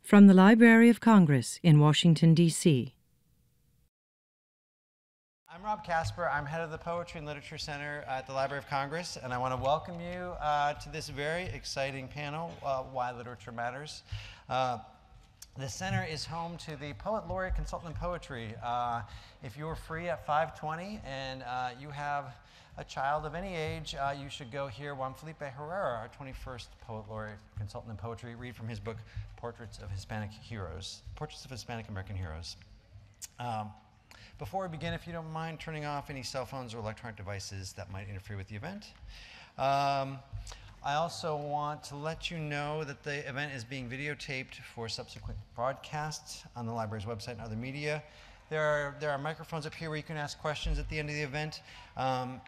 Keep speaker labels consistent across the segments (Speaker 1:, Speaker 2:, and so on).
Speaker 1: From the Library of Congress in Washington, D.C.
Speaker 2: I'm Rob Casper. I'm head of the Poetry and Literature Center at the Library of Congress, and I want to welcome you to this very exciting panel, Why Literature Matters. The center is home to the Poet Laureate Consultant in Poetry. If you're free at 5:20 and you have a child of any age, you should go hear Juan Felipe Herrera, our 21st Poet Laureate Consultant in Poetry, read from his book, Portraits of Hispanic American Heroes. Before we begin, if you don't mind turning off any cell phones or electronic devices that might interfere with the event. I also want to let you know that the event is being videotaped for subsequent broadcasts on the library's website and other media. There are microphones up here where you can ask questions at the end of the event.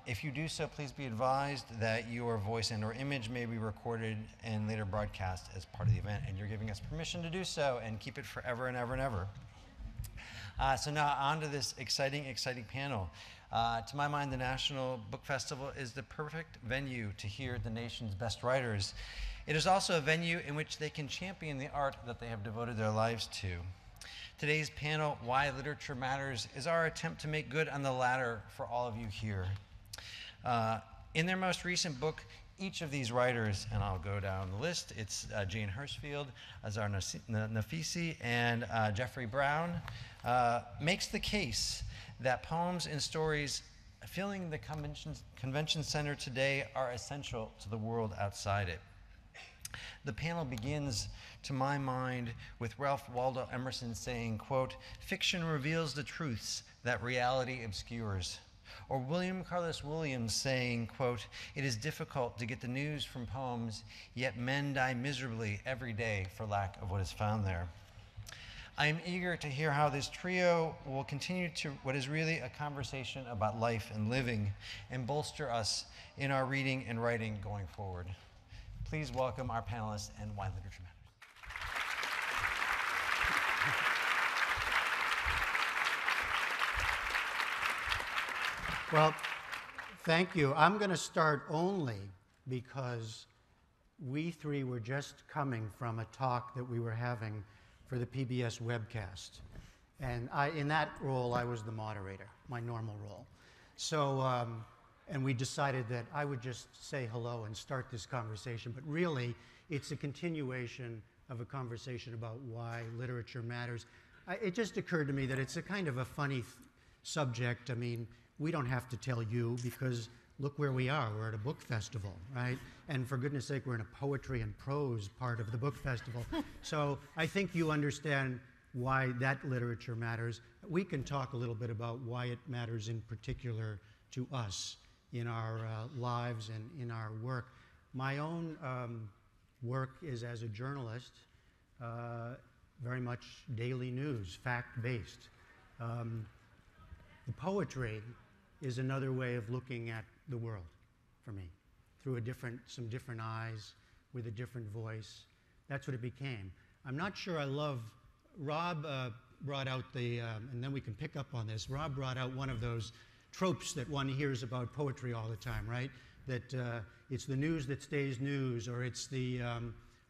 Speaker 2: If you do so, please be advised that your voice and/or image may be recorded and later broadcast as part of the event, and you're giving us permission to do so and keep it forever and ever and ever. So now on to this exciting panel. To my mind, the National Book Festival is the perfect venue to hear the nation's best writers. It is also a venue in which they can champion the art that they have devoted their lives to. Today's panel, Why Literature Matters, is our attempt to make good on the latter for all of you here. In their most recent book, each of these writers, and I'll go down the list, it's Jane Hirshfield, Azar Nafisi, and Jeffrey Brown, makes the case that poems and stories filling the convention center today are essential to the world outside it. The panel begins, to my mind, with Ralph Waldo Emerson saying, quote, "Fiction reveals the truths that reality obscures." Or William Carlos Williams saying, quote, "It is difficult to get the news from poems, yet men die miserably every day for lack of what is found there." I am eager to hear how this trio will continue to what is really a conversation about life and living and bolster us in our reading and writing going forward. Please welcome our panelists and Why Literature Matters.
Speaker 3: Well, thank you. I'm going to start only because we three were just coming from a talk that we were having for the PBS webcast. And in that role, I was the moderator, my normal role. So, and we decided that I would just say hello and start this conversation, but really, it's a continuation of a conversation about why literature matters. It just occurred to me that it's a kind of a funny subject. I mean, we don't have to tell you because look where we are. We're at a book festival, right? And for goodness sake, we're in a poetry and prose part of the book festival. So I think you understand why that literature matters. We can talk a little bit about why it matters in particular to us in our lives and in our work. My own work is as a journalist, very much daily news, fact-based. The poetry is another way of looking at the world for me, through some different eyes, with a different voice. That's what it became. I'm not sure I love, Rob brought out and then we can pick up on this, Rob brought out one of those tropes that one hears about poetry all the time, right? That it's the news that stays news, or it's the,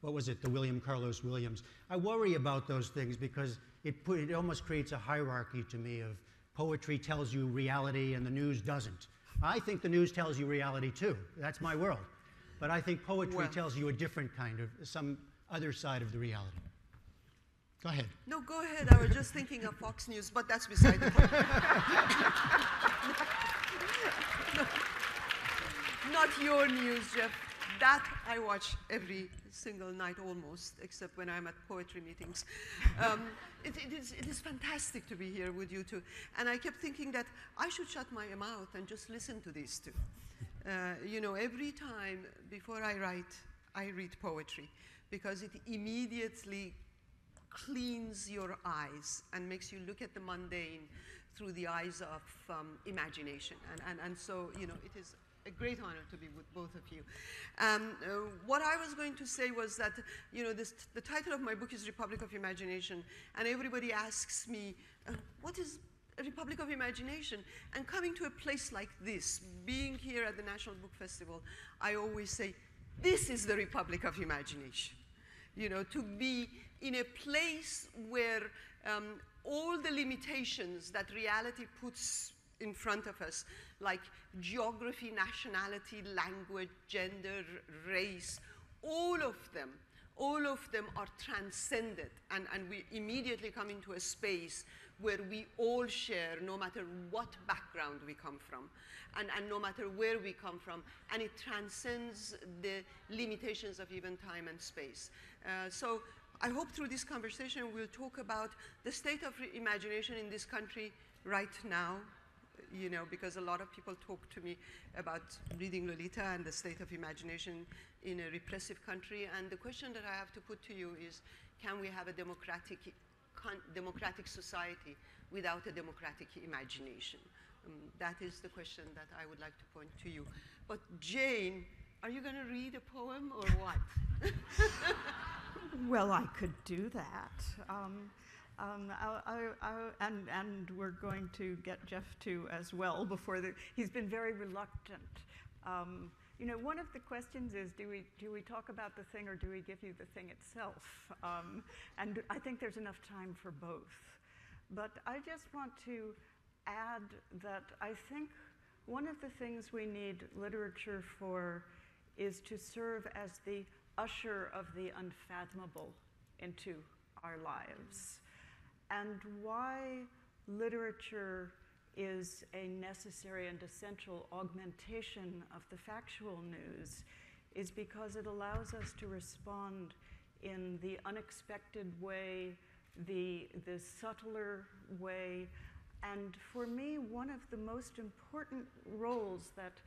Speaker 3: what was it, the William Carlos Williams. I worry about those things because it almost creates a hierarchy to me of poetry tells you reality and the news doesn't. I think the news tells you reality too. That's my world. But I think poetry tells you a different kind of, some other side of the reality. Go ahead.
Speaker 4: No, go ahead. I was just thinking of Fox News, but that's beside the point. No, not your news, Jeff. That I watch every single night almost, except when I'm at poetry meetings. It is fantastic to be here with you two. And I kept thinking that I should shut my mouth and just listen to these two. You know, every time before I write, I read poetry because it immediately cleans your eyes and makes you look at the mundane through the eyes of imagination. And so, you know, it is a great honor to be with both of you. What I was going to say was that, you know, the title of my book is Republic of Imagination, and everybody asks me, what is a Republic of Imagination? And coming to a place like this, being here at the National Book Festival, I always say, this is the Republic of Imagination. to be in a place where all the limitations that reality puts in front of us, like geography, nationality, language, gender, race, all of them are transcended, and we immediately come into a space where we all share, no matter what background we come from, and no matter where we come from, and it transcends the limitations of even time and space. So I hope through this conversation we'll talk about the state of imagination in this country right now, because a lot of people talk to me about reading Lolita and the state of imagination in a repressive country. And the question that I have to put to you is, can we have a democratic society without a democratic imagination? That is the question that I would like to point to you. But Jane, are you going to read a poem or what?
Speaker 5: Well, I could do that. And we're going to get Jeff to as well he's been very reluctant. One of the questions is, do we talk about the thing or do we give you the thing itself? And I think there's enough time for both. But I just want to add that I think one of the things we need literature for is to serve as the usher of the unfathomable into our lives. And why literature is a necessary and essential augmentation of the factual news is because it allows us to respond in the unexpected way, the subtler way. And for me, one of the most important roles that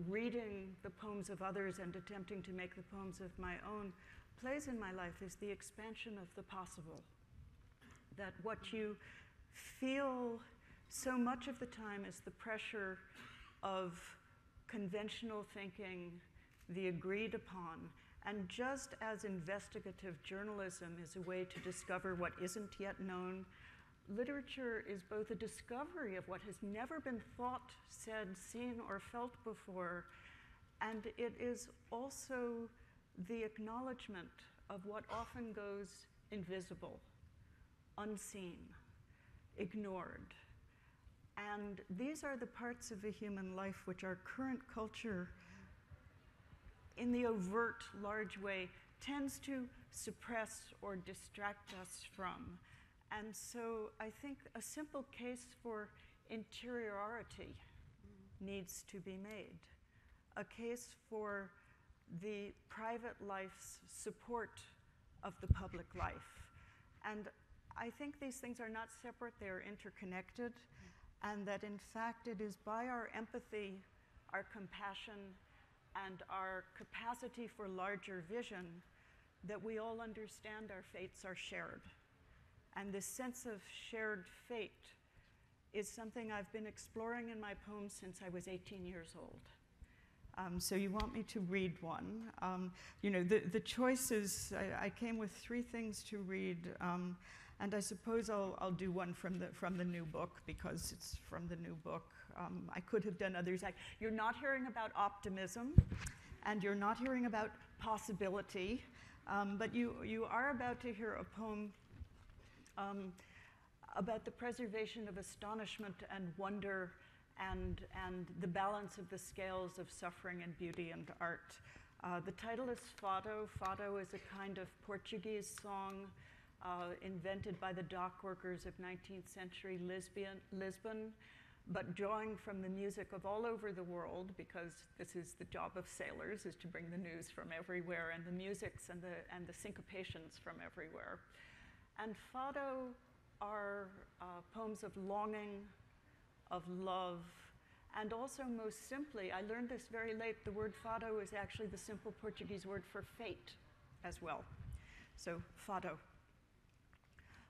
Speaker 5: reading the poems of others and attempting to make the poems of my own plays in my life is the expansion of the possible. That what you feel so much of the time is the pressure of conventional thinking, the agreed upon, and just as investigative journalism is a way to discover what isn't yet known, literature is both a discovery of what has never been thought, said, seen, or felt before, and it is also the acknowledgement of what often goes invisible, unseen, ignored. And these are the parts of a human life which our current culture, in the overt, large way, tends to suppress or distract us from. And so I think a simple case for interiority needs to be made, a case for the private life's support of the public life. And I think these things are not separate, they are interconnected, and that in fact it is by our empathy, our compassion, and our capacity for larger vision that we all understand our fates are shared. And this sense of shared fate is something I've been exploring in my poems since I was 18 years old. So you want me to read one. The choices, I came with 3 things to read, and I suppose I'll do one from the new book because it's from the new book. I could have done others. You're not hearing about optimism, and you're not hearing about possibility, but you are about to hear a poem about the preservation of astonishment and wonder and the balance of the scales of suffering and beauty and art. The title is Fado. Fado is a kind of Portuguese song invented by the dock workers of 19th century Lisbon, but drawing from the music of all over the world, because this is the job of sailors, is to bring the news from everywhere, and the musics and the syncopations from everywhere. And Fado are poems of longing, of love, and also most simply, I learned this very late, the word Fado is actually the simple Portuguese word for fate as well. So, Fado.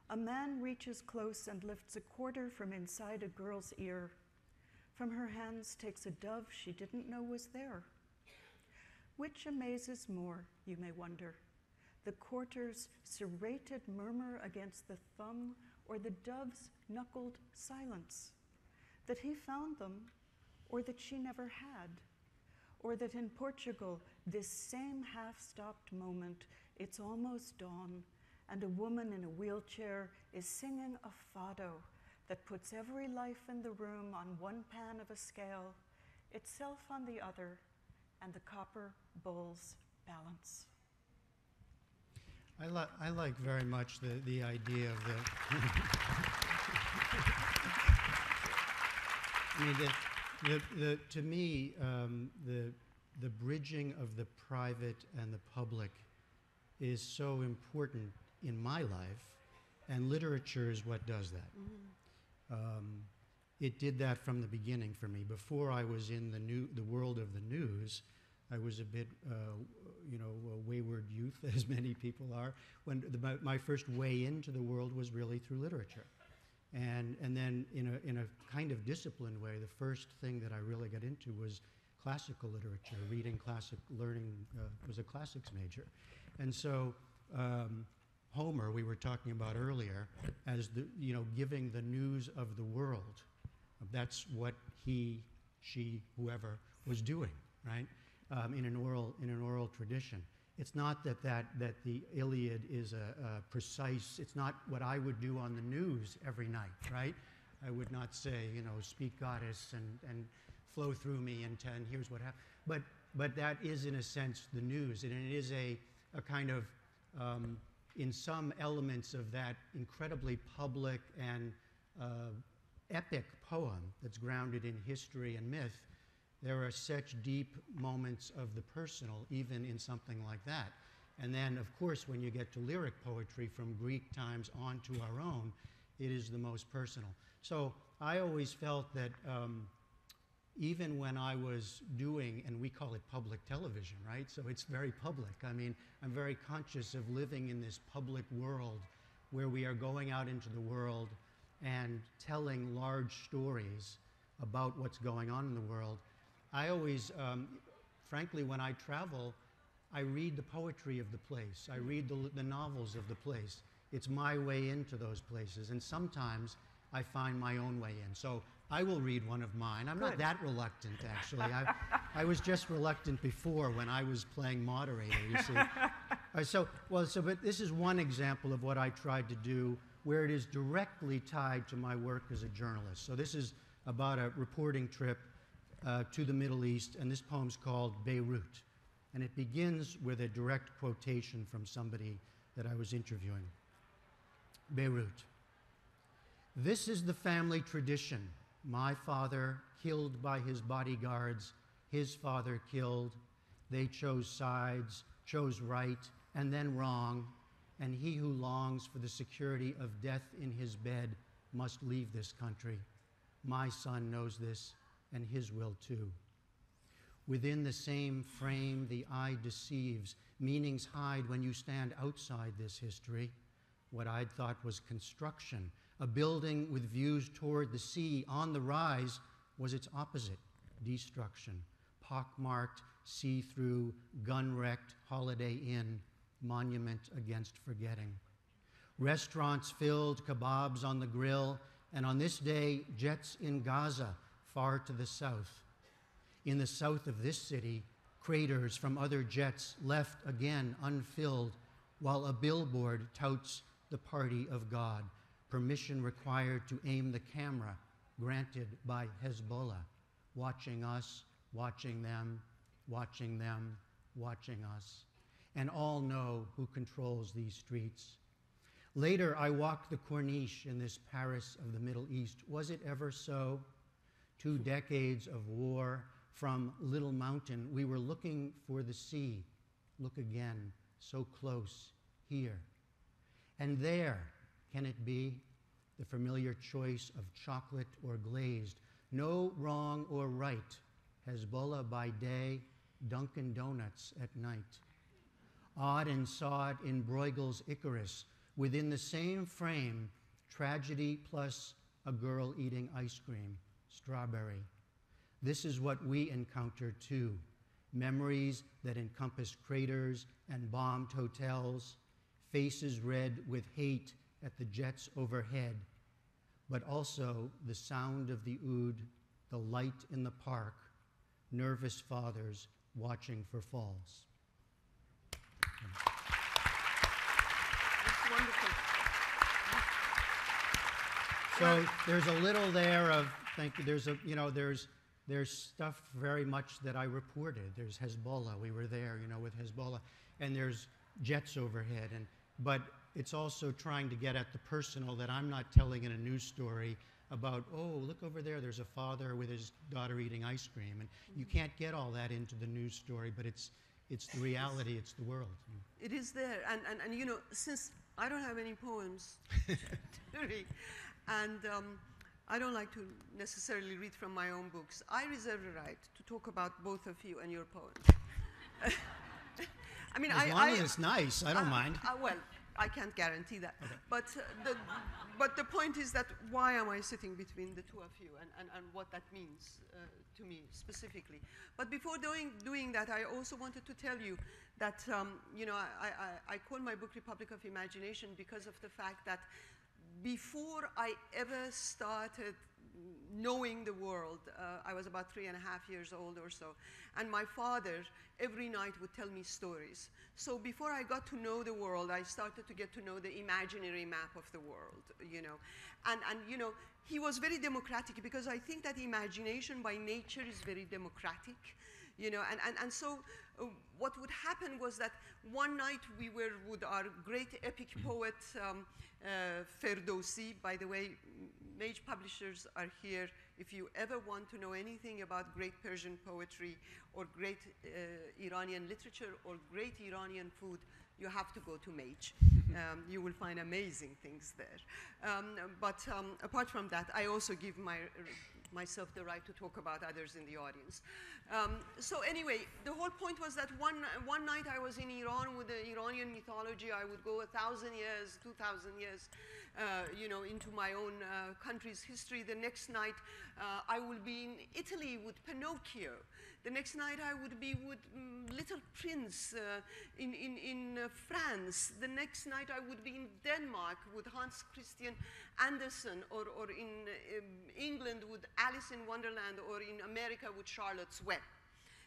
Speaker 5: A man reaches close and lifts a quarter from inside a girl's ear. From her hands takes a dove she didn't know was there. Which amazes more, you may wonder? The quarter's serrated murmur against the thumb, or the dove's knuckled silence? That he found them, or that she never had? Or that in Portugal, this same half-stopped moment It's almost dawn, and a woman in a wheelchair is singing a fado that puts every life in the room on one pan of a scale, itself on the other, and the copper bowls balance.
Speaker 3: I like very much the idea of the. I mean, to me, the bridging of the private and the public is so important in my life, and literature is what does that. It did that from the beginning for me. Before I was in the world of the news, I was a bit, a wayward youth, as many people are. When my first way into the world was really through literature. And then in a kind of disciplined way, the first thing that I really got into was classical literature, learning, was a classics major. And so Homer, we were talking about earlier, as giving the news of the world. That's what he, she, whoever was doing, right? In an oral tradition. It's not that the Iliad is a precise, it's not what I would do on the news every night, right? I would not say, speak goddess and flow through me and here's what happened. But that is in a sense the news, and it is a kind of, in some elements of that incredibly public and epic poem that's grounded in history and myth, there are such deep moments of the personal, even in something like that. And then, of course, when you get to lyric poetry from Greek times on to our own, it is the most personal. So I always felt that even when I was doing, and we call it public television, right? So it's very public. I mean, I'm very conscious of living in this public world where we are going out into the world and telling large stories about what's going on in the world. I always, frankly, when I travel, I read the poetry of the place. I read the novels of the place. It's my way into those places. And sometimes I find my own way in. So I will read one of mine. I'm not that reluctant, actually. I was just reluctant before when I was playing moderator, you see. But this is one example of what I tried to do where it is directly tied to my work as a journalist. So this is about a reporting trip to the Middle East, and this poem's called Beirut. And it begins with a direct quotation from somebody that I was interviewing. Beirut. This is the family tradition. My father killed by his bodyguards, his father killed. They chose sides, chose right, and then wrong. And he who longs for the security of death in his bed must leave this country. My son knows this, and his will too. Within the same frame, the eye deceives. Meanings hide when you stand outside this history. What I'd thought was construction, a building with views toward the sea on the rise, was its opposite, destruction. Pockmarked, see-through, gun-wrecked Holiday Inn, monument against forgetting. Restaurants filled, kebabs on the grill, and on this day, jets in Gaza, far to the south. In the south of this city, craters from other jets left again unfilled, while a billboard touts the party of God, permission required to aim the camera, granted by Hezbollah, watching us, watching them, watching them, watching us. And all know who controls these streets. Later, I walked the Corniche in this Paris of the Middle East. Was it ever so? 2 decades of war. From Little Mountain, we were looking for the sea. Look again, so close, here. And there, can it be? The familiar choice of chocolate or glazed. No wrong or right. Hezbollah by day, Dunkin' Donuts at night. Odd and sawed in Bruegel's Icarus. Within the same frame, tragedy plus a girl eating ice cream, strawberry. This is what we encounter too. Memories that encompass craters and bombed hotels, faces red with hate at the jets overhead, but also the sound of the oud, the light in the park, nervous fathers watching for falls.
Speaker 4: wonderful.
Speaker 3: So there's a little there of, thank you, there's a, you know, there's stuff very much that I reported. There's Hezbollah, we were there, you know, with Hezbollah, and there's jets overhead, but it's also trying to get at the personal that I'm not telling in a news story about, oh, look over there, there's a father with his daughter eating ice cream, and you can't get all that into the news story, but it's the reality, it's the world.
Speaker 4: It is there, and you know, since I don't have any poems to read, and I don't like to necessarily read from my own books, I reserve the right to talk about both of you and your poems. I mean,
Speaker 3: as long as it's nice, I don't mind.
Speaker 4: Well, I can't guarantee that.
Speaker 3: Okay.
Speaker 4: But the point is that why am I sitting between the two of you and what that means to me specifically. But before doing that, I also wanted to tell you that, you know, I call my book Republic of Imagination because of the fact that before I ever started knowing the world, I was about 3.5 years old or so, and my father every night would tell me stories. So before I got to know the world, I started to get to know the imaginary map of the world, you know. And you know, he was very democratic because I think that imagination by nature is very democratic, you know, and so what would happen was that one night we were with our great epic poet, Ferdowsi. By the way, Mage Publishers are here. If you ever want to know anything about great Persian poetry or great Iranian literature or great Iranian food, you have to go to Mage. You will find amazing things there. But apart from that, I also give myself the right to talk about others in the audience. So anyway, the whole point was that one night I was in Iran with the Iranian mythology. I would go 1,000 years, 2,000 years, you know, into my own country's history. The next night I will be in Italy with Pinocchio. The next night I would be with Little Prince in France. The next night I would be in Denmark with Hans Christian Andersen, or in England with Alice in Wonderland, or in America with Charlotte's Web.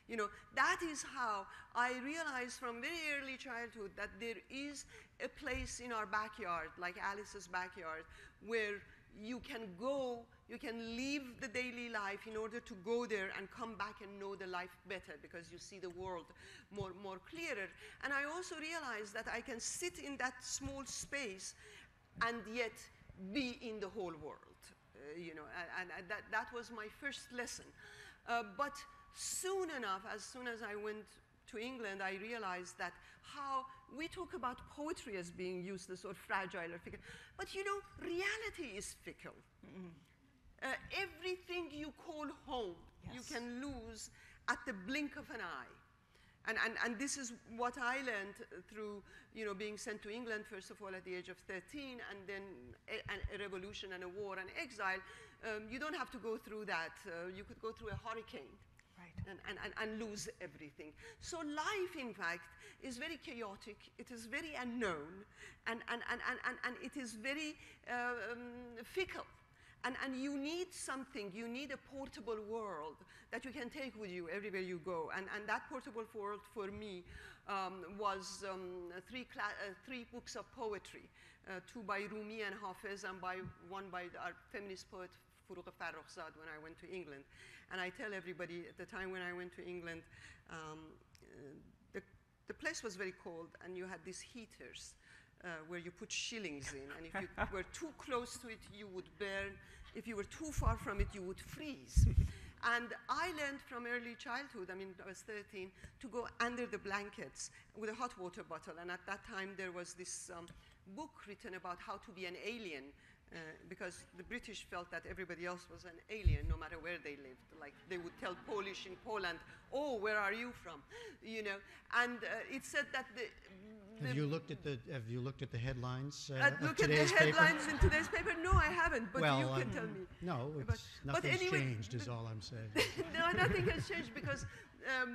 Speaker 4: You know, that is how I realized from very early childhood that there is a place in our backyard, like Alice's backyard, where you can go, you can leave the daily life in order to go there and come back and know the life better because you see the world more clearer. And I also realized that I can sit in that small space and yet be in the whole world, you know, and that was my first lesson. But soon enough, as soon as I went to England, I realized that how we talk about poetry as being useless or fragile or fickle, but you know, reality is fickle. Mm-hmm. Everything you call home, yes, you can lose at the blink of an eye. And this is what I learned through, you know, being sent to England, first of all, at the age of 13, and then a revolution and a war and exile. You don't have to go through that. You could go through a hurricane. Right. And lose everything. So life, in fact, is very chaotic. It is very unknown, and it is very fickle. And you need something. You need a portable world that you can take with you everywhere you go. And that portable world for me was three books of poetry, 2 by Rumi and Hafez, and one by our feminist poet Forough Farrokhzad when I went to England. And I tell everybody, at the time when I went to England, the place was very cold, and you had these heaters where you put shillings in, and if you were too close to it, you would burn. If you were too far from it, you would freeze. And I learned from early childhood, I mean, I was 13, to go under the blankets with a hot water bottle. And at that time, there was this book written about how to be an alien, because the British felt that everybody else was an alien, no matter where they lived. Like, they would tell Polish in Poland, "Oh, where are you from?" You know, and it said that
Speaker 3: have you looked at the headlines
Speaker 4: look at the headlines in today's paper? No, I haven't, but
Speaker 3: well,
Speaker 4: you can tell me.
Speaker 3: No, nothing's changed is all I'm saying.
Speaker 4: No, nothing has changed, because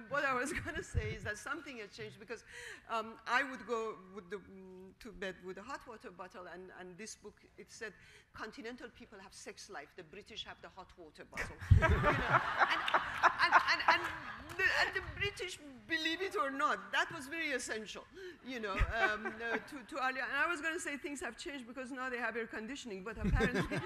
Speaker 4: what I was going to say is that something has changed, because I would go to bed with a hot water bottle, and this book, it said, continental people have sex life, the British have the hot water bottle. You know? and the British, believe it or not, that was very essential, you know, to earlier. And I was going to say things have changed because now they have air conditioning, but apparently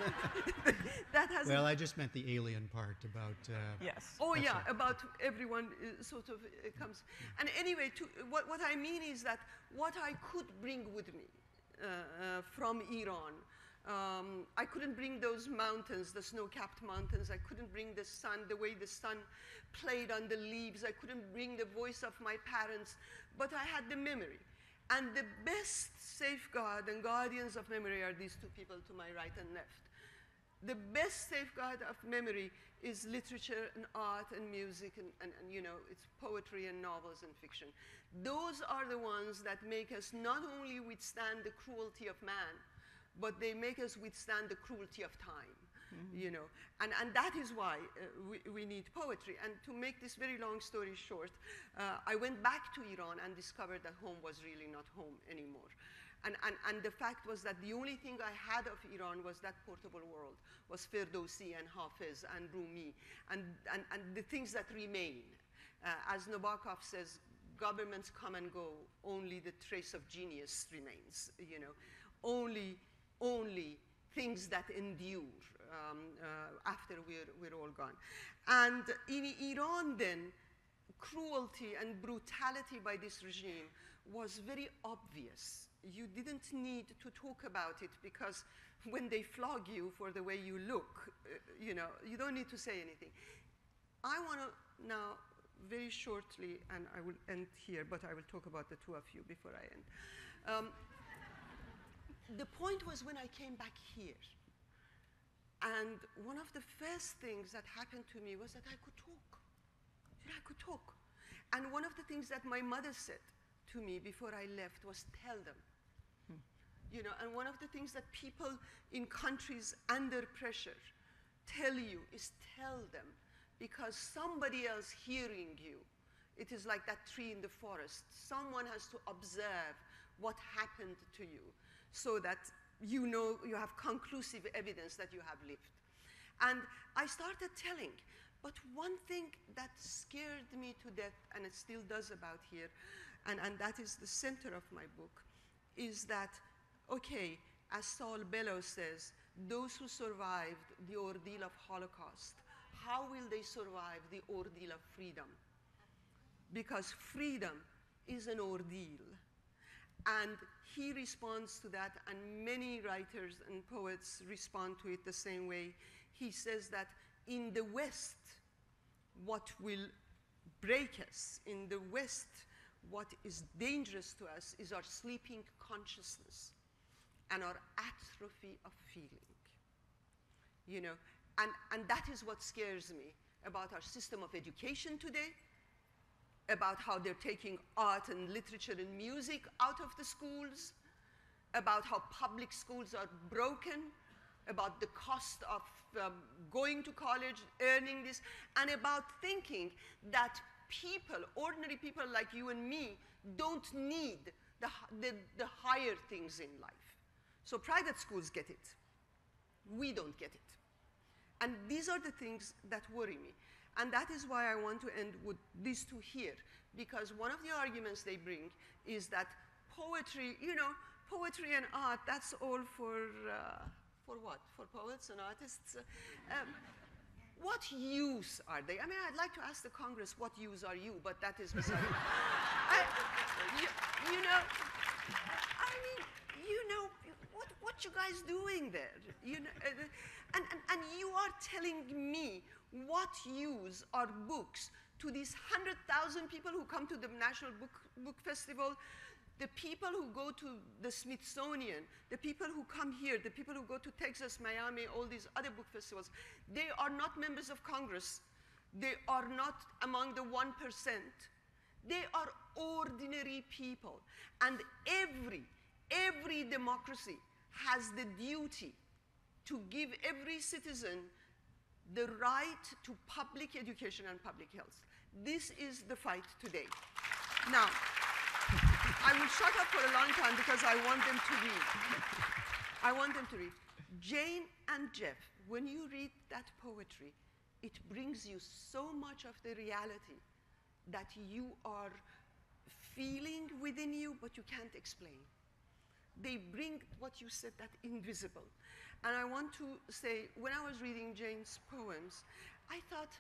Speaker 4: that hasn't.
Speaker 3: Well, I just meant the alien part about.
Speaker 5: Yes.
Speaker 4: Oh yeah,
Speaker 3: right.
Speaker 4: about everyone sort of comes. And anyway, what I mean is that what I could bring with me from Iran, I couldn't bring those mountains, the snow-capped mountains. I couldn't bring the sun, the way the sun played on the leaves. I couldn't bring the voice of my parents, but I had the memory. And the best safeguard and guardians of memory are these two people to my right and left. The best safeguard of memory is literature and art and music and you know, it's poetry and novels and fiction. Those are the ones that make us not only withstand the cruelty of man, but they make us withstand the cruelty of time, you know. And that is why we need poetry. And to make this very long story short, I went back to Iran and discovered that home was really not home anymore. And the fact was that the only thing I had of Iran was that portable world, was Ferdowsi and Hafiz and Rumi, and the things that remain. As Nabokov says, governments come and go, only the trace of genius remains, you know. Only things that endure after we're all gone. And in Iran then, cruelty and brutality by this regime was very obvious. You didn't need to talk about it because when they flog you for the way you look, you know, you don't need to say anything. I want to now very shortly, and I will end here, but I will talk about the two of you before I end. The point was when I came back here, and one of the first things that happened to me was that I could talk. I could talk. And one of the things that my mother said to me before I left was tell them. You know, and one of the things that people in countries under pressure tell you is tell them, because somebody else hearing you, it is like that tree in the forest. Someone has to observe what happened to you so that you know you have conclusive evidence that you have lived. And I started telling, but one thing that scared me to death, and it still does about here, and that is the center of my book, is that, okay, as Saul Bellow says, those who survived the ordeal of Holocaust, how will they survive the ordeal of freedom? Because freedom is an ordeal. And he responds to that, and many writers and poets respond to it the same way. He says that in the West, what will break us, in the West, what is dangerous to us is our sleeping consciousness and our atrophy of feeling. You know, and that is what scares me about our system of education today, about how they're taking art and literature and music out of the schools, about how public schools are broken, about the cost of going to college, earning this, and about thinking that people, ordinary people like you and me, don't need the higher things in life. So private schools get it. We don't get it. And these are the things that worry me. And that is why I want to end with these two here, because one of the arguments they bring is that poetry, you know, poetry and art, that's all for what? For poets and artists? What use are they? I mean, I'd like to ask the Congress, what use are you? But that is beside you know, I mean, you know, what you guys doing there? You know, and you are telling me what use are books to these 100,000 people who come to the National Book Festival, the people who go to the Smithsonian, the people who come here, the people who go to Texas, Miami, all these other book festivals. They are not members of Congress. They are not among the 1%. They are ordinary people. And every democracy has the duty to give every citizen the right to public education and public health. This is the fight today. Now, I will shut up for a long time because I want them to read. I want them to read. Jane and Jeff, when you read that poetry, it brings you so much of the reality that you are feeling within you, but you can't explain. They bring what you said, that invisible. And I want to say, when I was reading Jane's poems, I thought,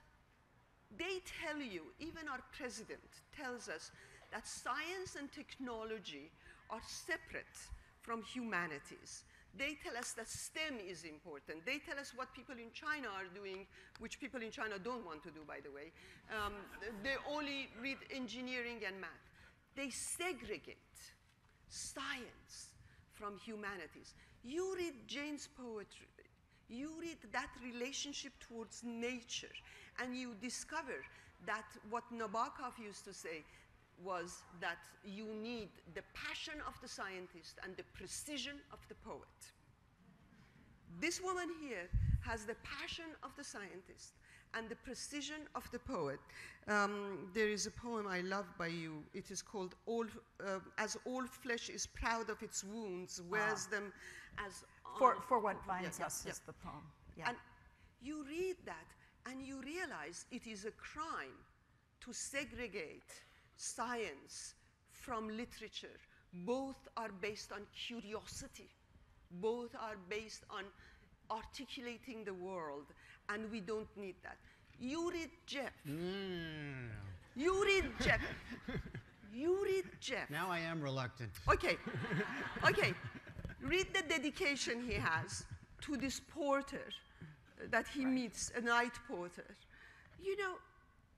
Speaker 4: they tell you, even our president tells us, that science and technology are separate from humanities. They tell us that STEM is important. They tell us what people in China are doing, which people in China don't want to do, by the way. They only read engineering and math. They segregate science from humanities. You read Jane's poetry, you read that relationship towards nature, and you discover that what Nabokov used to say was that you need the passion of the scientist and the precision of the poet. This woman here has the passion of the scientist and the precision of the poet. There is a poem I love by you. It is called As All Flesh is Proud of Its Wounds, Wears Them as...
Speaker 5: For What Binds Us is the poem. Yeah.
Speaker 4: And you read that and you realize it is a crime to segregate science from literature. Both are based on curiosity. Both are based on articulating the world, and we don't need that. You read Jeff. You read Jeff. You read Jeff.
Speaker 3: Now I am reluctant.
Speaker 4: Okay, okay. Read the dedication he has to this porter that he meets, a night porter. You know,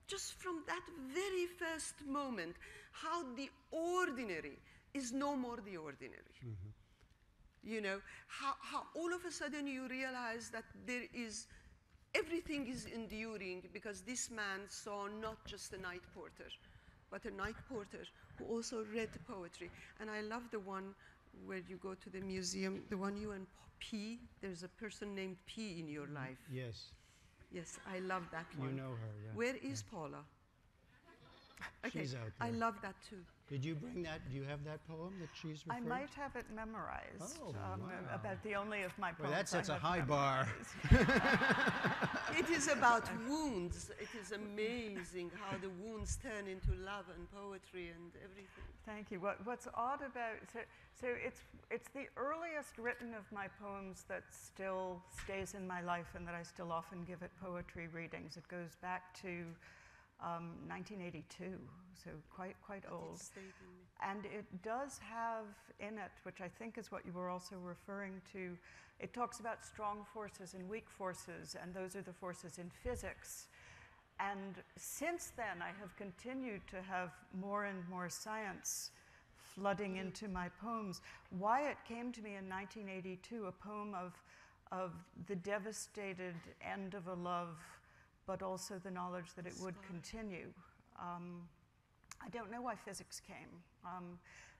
Speaker 4: just from that very first moment, how the ordinary is no more the ordinary. Mm-hmm. You know, how all of a sudden you realize that there is, everything is enduring, because this man saw not just a night porter, but a night porter who also read poetry. And I love the one where you go to the museum, the one you and P, there's a person named P in your life.
Speaker 3: Yes.
Speaker 4: Yes, I love that one.
Speaker 3: You know her, yeah.
Speaker 4: Where is Paula? Okay,
Speaker 3: She's out there.
Speaker 4: I love that too.
Speaker 3: Did you bring that? Do you have that poem that she's referred
Speaker 5: I might have it memorized.
Speaker 3: Oh, wow.
Speaker 5: About the only of my poems.
Speaker 3: Well, that sets
Speaker 5: I
Speaker 3: a
Speaker 5: have
Speaker 3: high bar.
Speaker 4: It is about wounds. It is amazing how the wounds turn into love and poetry and everything.
Speaker 5: Thank you. What's odd about, so it's the earliest written of my poems that still stays in my life and that I still often give at poetry readings. It goes back to 1982, so quite old. And it does have in it, which I think is what you were also referring to, it talks about strong forces and weak forces, and those are the forces in physics. And since then, I have continued to have more and more science flooding into my poems. Why it came to me in 1982, a poem of the devastated end of a love, but also the knowledge that it would continue. I don't know why physics came,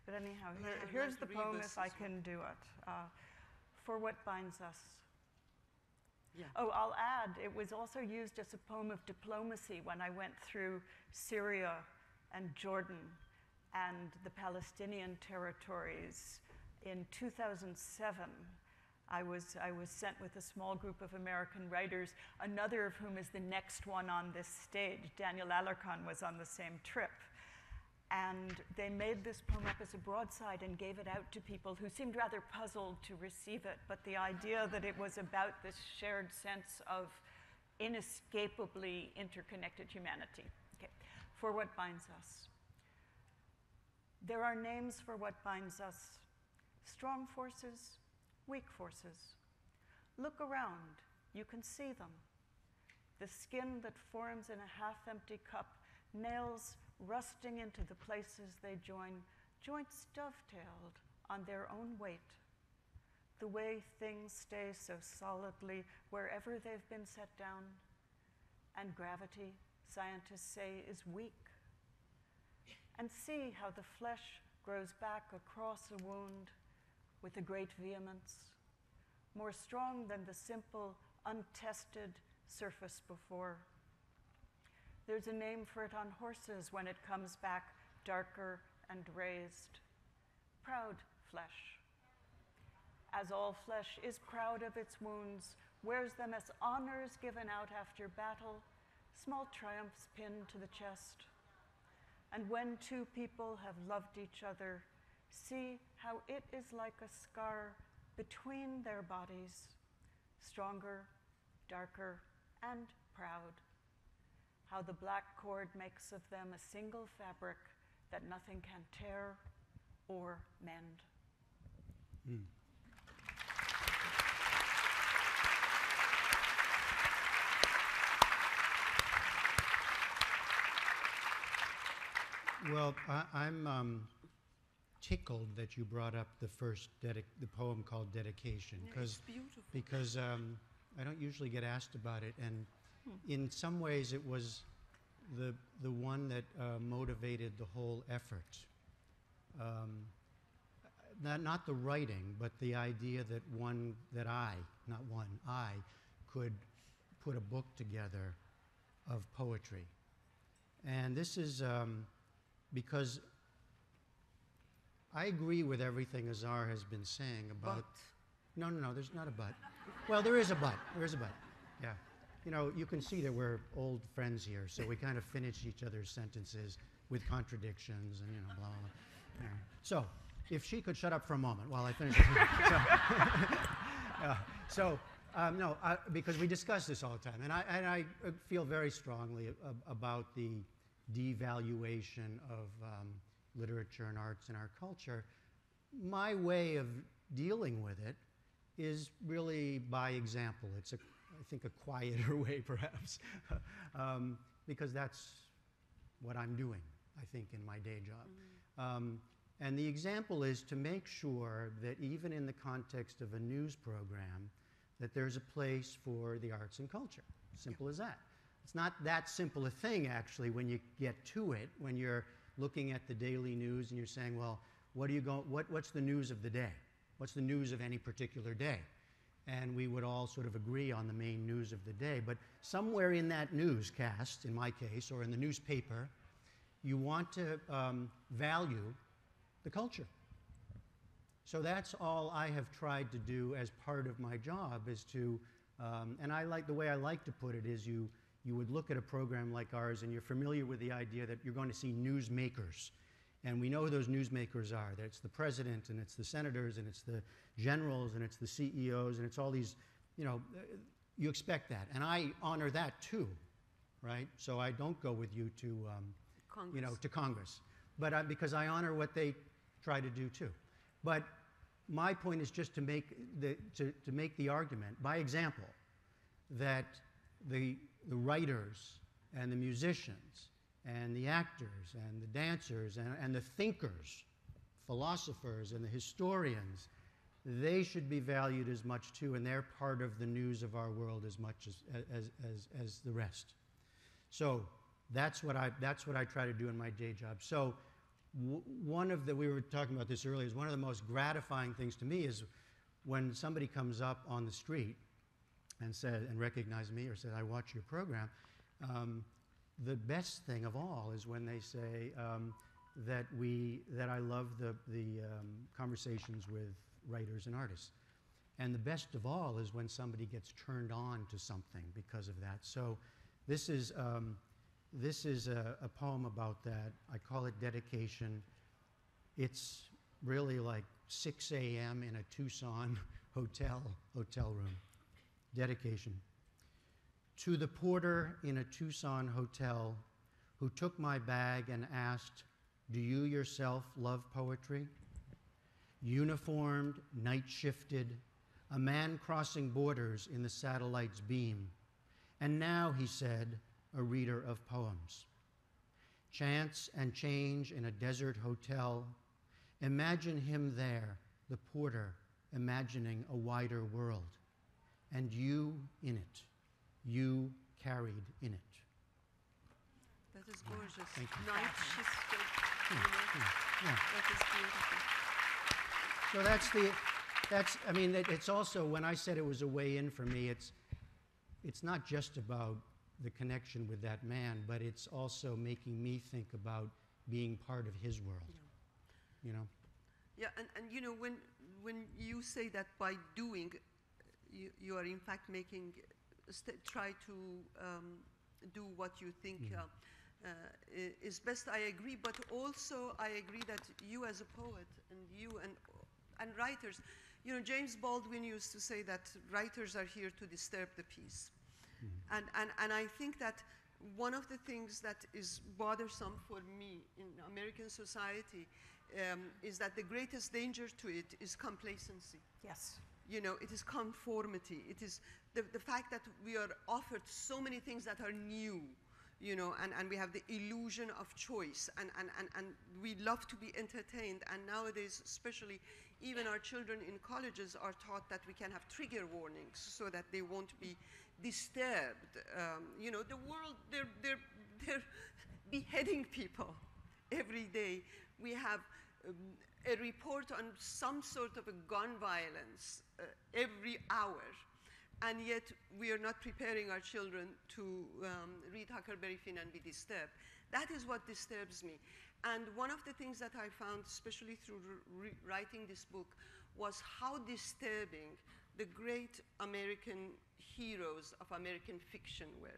Speaker 5: but anyhow, here's the poem if I can do it. For What Binds Us.
Speaker 4: Yeah.
Speaker 5: Oh, I'll add, it was also used as a poem of diplomacy when I went through Syria and Jordan and the Palestinian territories in 2007. I was sent with a small group of American writers, another of whom is the next one on this stage. Daniel Alarcon was on the same trip. And they made this poem up as a broadside and gave it out to people who seemed rather puzzled to receive it. But the idea that it was about this shared sense of inescapably interconnected humanity. Okay. For What Binds Us. There are names for what binds us. Strong forces, weak forces. Look around, you can see them. The skin that forms in a half-empty cup, nails rusting into the places they join, joints dovetailed on their own weight. The way things stay so solidly wherever they've been set down. And gravity, scientists say, is weak. And see how the flesh grows back across a wound with a great vehemence, more strong than the simple, untested surface before. There's a name for it on horses when it comes back darker and raised. Proud flesh. As all flesh is proud of its wounds, wears them as honors given out after battle, small triumphs pinned to the chest. And when two people have loved each other, see how it is like a scar between their bodies, stronger, darker, and proud. How the black cord makes of them a single fabric that nothing can tear or mend.
Speaker 3: Mm. Well, I'm tickled that you brought up the first the poem called Dedication, because I don't usually get asked about it, and in some ways it was the one that motivated the whole effort. Not the writing, but the idea that I could put a book together of poetry. And this is because I agree with everything Azar has been saying about...
Speaker 4: But.
Speaker 3: No, there's not a but. Well, there is a but. Yeah. You know, you can see that we're old friends here, so we kind of finish each other's sentences with contradictions and, blah, blah, blah. Yeah. So, if she could shut up for a moment while I finish. Because we discuss this all the time, and I feel very strongly about the devaluation of literature and arts in our culture. My way of dealing with it is really by example. It's I think a quieter way, perhaps, because that's what I'm doing, I think, in my day job. And the example is to make sure that even in the context of a news program, that there's a place for the arts and culture. Simple as that. It's not that simple a thing, actually, when you get to it, when you're looking at the daily news and you're saying, well, what's the news of the day? What's the news of any particular day? And we would all sort of agree on the main news of the day. But somewhere in that newscast, in my case, or in the newspaper, you want to value the culture. So that's all I have tried to do as part of my job, is to, and the way I like to put it is you would look at a program like ours and you're familiar with the idea that you're going to see newsmakers. And we know who those newsmakers are. That it's the president, and it's the senators, and it's the generals, and it's the CEOs, and it's all these, you expect that. And I honor that too, right? So I don't go with you to,
Speaker 4: Congress.
Speaker 3: To Congress. But because I honor what they try to do too. But my point is just to make the argument, by example, that the writers and the musicians and the actors and the dancers and the thinkers, philosophers and the historians, they should be valued as much too, and they're part of the news of our world as much as the rest. So that's what I try to do in my day job. So we were talking about this earlier, is one of the most gratifying things to me is when somebody comes up on the street and recognizes me or says, I watch your program. The best thing of all is when they say that I love the conversations with writers and artists. And the best of all is when somebody gets turned on to something because of that. So this is a poem about that. I call it Dedication. It's really like 6 a.m. in a Tucson hotel room. Dedication. To the porter in a Tucson hotel who took my bag and asked, do you yourself love poetry? Uniformed, night-shifted, a man crossing borders in the satellite's beam. And now, he said, a reader of poems. Chance and change in a desert hotel. Imagine him there, the porter, imagining a wider world. And you in it. You carried in it.
Speaker 4: That is gorgeous.
Speaker 3: Thank you.
Speaker 4: Night shifted.
Speaker 3: Yeah.
Speaker 4: That is beautiful.
Speaker 3: So it's also, when I said it was a way in for me, it's not just about the connection with that man, but it's also making me think about being part of his world.
Speaker 4: Yeah. Yeah, and when you say that by doing, you are in fact making, try to do what you think is best. I agree, but also I agree that you as a poet and you and writers, you know, James Baldwin used to say that writers are here to disturb the peace. And I think that one of the things that is bothersome for me in American society is that the greatest danger to it is complacency.
Speaker 5: Yes.
Speaker 4: You know, it is conformity. It is the fact that we are offered so many things that are new, you know, and we have the illusion of choice, and we love to be entertained. And nowadays, especially, even our children in colleges are taught that we can have trigger warnings so that they won't be disturbed. You know, the world, they're beheading people every day. We have a report on some sort of a gun violence every hour, and yet we are not preparing our children to read Huckleberry Finn and be disturbed. That is what disturbs me. And one of the things that I found, especially through writing this book, was how disturbing the great American heroes of American fiction were.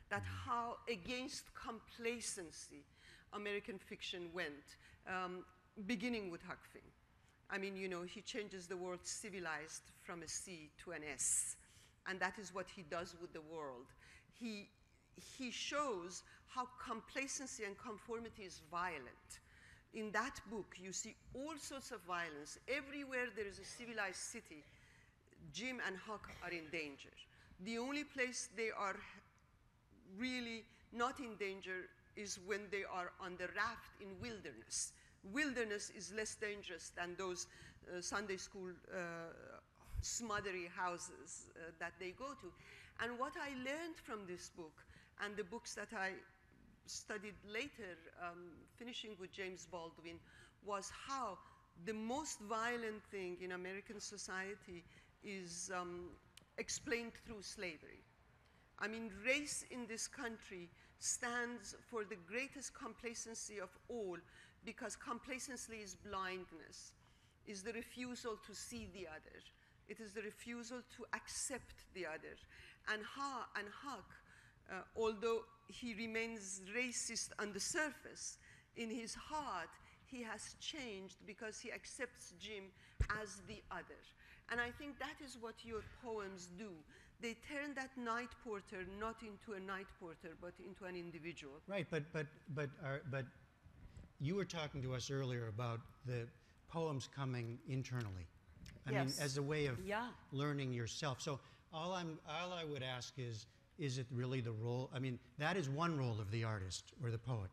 Speaker 4: That how against complacency American fiction went, beginning with Huck Finn. I mean, you know, he changes the word civilized from a C to an S. And that is what he does with the world. He shows how complacency and conformity is violent. In that book, you see all sorts of violence. Everywhere there is a civilized city, Jim and Huck are in danger. The only place they are really not in danger is when they are on the raft in wilderness. Wilderness is less dangerous than those Sunday school smottery houses that they go to. And what I learned from this book and the books that I studied later, finishing with James Baldwin, was how the most violent thing in American society is explained through slavery. I mean, race in this country stands for the greatest complacency of all, because complacency is blindness, is the refusal to see the other. It is the refusal to accept the other. And Huck, although he remains racist on the surface, in his heart, he has changed because he accepts Jim as the other. And I think that is what your poems do. They turn that night porter not into a night porter, but into an individual.
Speaker 3: Right, but you were talking to us earlier about the poems coming internally. I mean, as a way of learning yourself. So all I would ask is it really the role? I mean, that is one role of the artist or the poet,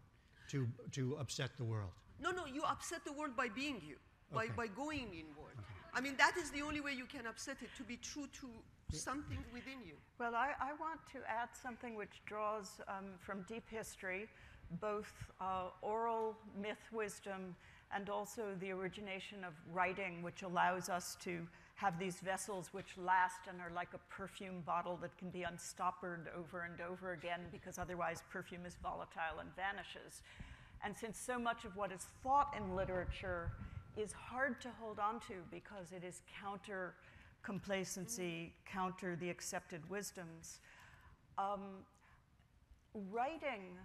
Speaker 3: to upset the world.
Speaker 4: No, you upset the world by being you, by going inward.
Speaker 3: Okay.
Speaker 4: I mean, that is the only way you can upset it, to be true to something within you.
Speaker 5: Well, I want to add something which draws from deep history, both oral myth wisdom and also the origination of writing, which allows us to have these vessels which last and are like a perfume bottle that can be unstoppered over and over again, because otherwise perfume is volatile and vanishes. And since so much of what is thought in literature is hard to hold on to because it is counter complacency, counter the accepted wisdoms, writing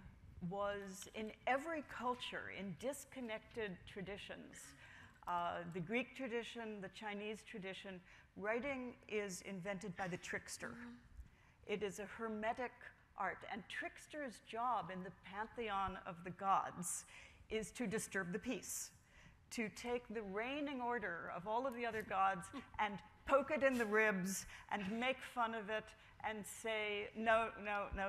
Speaker 5: was in every culture, in disconnected traditions, the Greek tradition, the Chinese tradition, writing is invented by the trickster. It is a hermetic art, and trickster's job in the pantheon of the gods is to disturb the peace, to take the reigning order of all of the other gods and poke it in the ribs and make fun of it and say, no,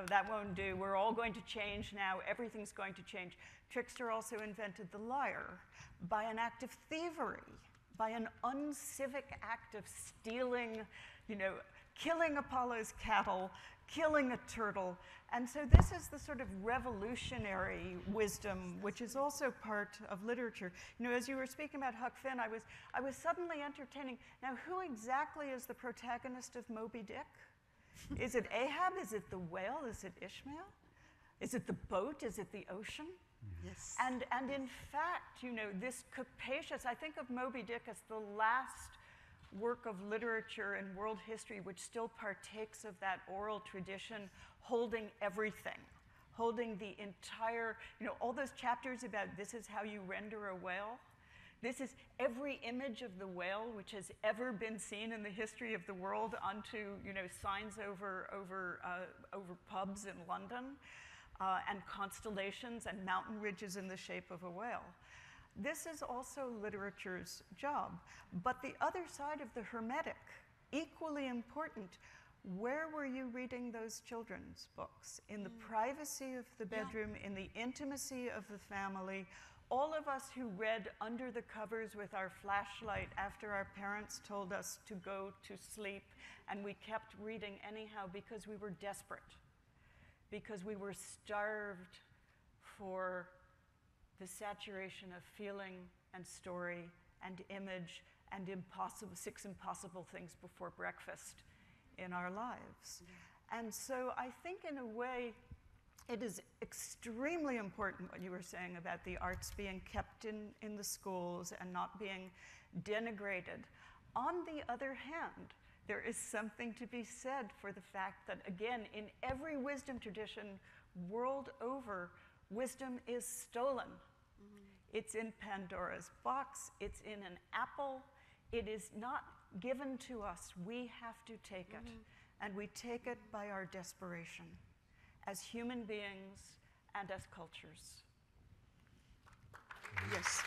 Speaker 5: that won't do. We're all going to change now. Everything's going to change. Trickster also invented the lyre by an act of thievery, by an uncivic act of stealing, killing Apollo's cattle, killing a turtle. And so this is the sort of revolutionary wisdom, which is also part of literature. As you were speaking about Huck Finn, I was suddenly entertaining. Now, who exactly is the protagonist of Moby Dick? Is it Ahab? Is it the whale? Is it Ishmael? Is it the boat? Is it the ocean?
Speaker 4: Yes.
Speaker 5: And in fact, this capacious, I think of Moby Dick as the last work of literature and world history which still partakes of that oral tradition, holding everything, holding the entire, all those chapters about this is how you render a whale. This is every image of the whale which has ever been seen in the history of the world onto, signs over pubs in London, and constellations and mountain ridges in the shape of a whale. This is also literature's job. But the other side of the Hermetic, equally important, where were you reading those children's books? In the privacy of the bedroom, in the intimacy of the family. All of us who read under the covers with our flashlight after our parents told us to go to sleep, and we kept reading anyhow because we were desperate, because we were starved for the saturation of feeling and story and image and six impossible things before breakfast in our lives. And so I think in a way, it is extremely important what you were saying about the arts being kept in the schools and not being denigrated. On the other hand, there is something to be said for the fact that, again, in every wisdom tradition world over, wisdom is stolen. It's in Pandora's box, it's in an apple. It is not given to us. We have to take it. And we take it by our desperation as human beings and as cultures.
Speaker 4: Yes.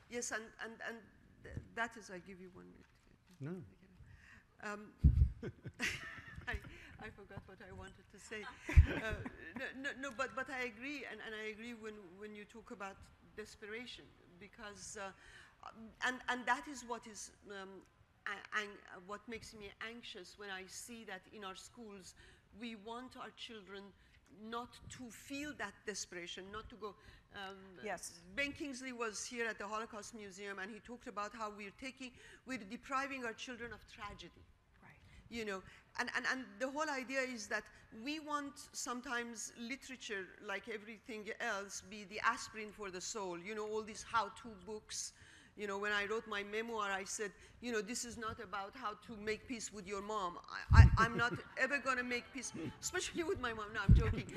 Speaker 4: Yes, and that is, I give you 1 minute.
Speaker 3: No.
Speaker 4: I forgot what I wanted to say. But I agree, and I agree when you talk about desperation, because and that is what is what makes me anxious when I see that in our schools we want our children not to feel that desperation, not to go.
Speaker 5: Yes.
Speaker 4: Ben Kingsley was here at the Holocaust Museum, and he talked about how we're depriving our children of tragedy. And the whole idea is that we want sometimes literature, like everything else, be the aspirin for the soul. All these how-to books. When I wrote my memoir, I said, this is not about how to make peace with your mom. I'm not ever going to make peace, especially with my mom. No, I'm joking.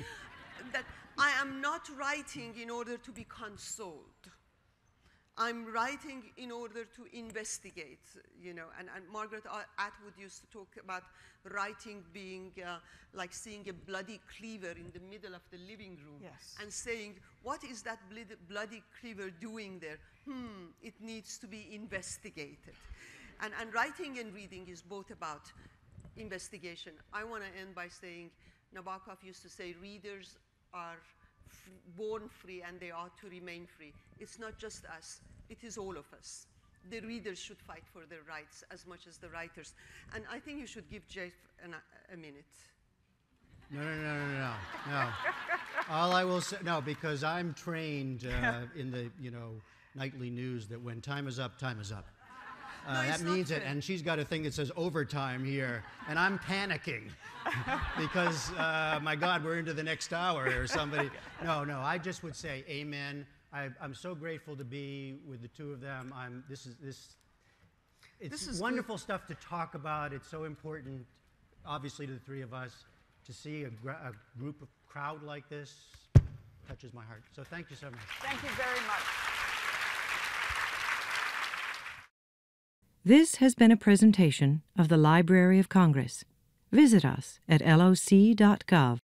Speaker 4: That I am not writing in order to be consoled. I'm writing in order to investigate, and Margaret Atwood used to talk about writing being like seeing a bloody cleaver in the middle of the living room.
Speaker 5: Yes.
Speaker 4: And saying, what is that bloody cleaver doing there? It needs to be investigated. And writing and reading is both about investigation. I want to end by saying, Nabokov used to say, readers are born free and they ought to remain free. It's not just us, it is all of us. The readers should fight for their rights as much as the writers. And I think you should give Jeff a minute.
Speaker 3: No. All I will say, no, because I'm trained in the, nightly news that when time is up, time is up.
Speaker 4: No,
Speaker 3: that means it, and she's got a thing that says overtime here, and I'm panicking because, my God, we're into the next hour or somebody. No, I just would say amen. I'm so grateful to be with the two of them. It's wonderful stuff to talk about. It's so important, obviously, to the three of us. To see a crowd like this touches my heart. So thank you so much.
Speaker 5: Thank you very much.
Speaker 1: This has been a presentation of the Library of Congress. Visit us at loc.gov.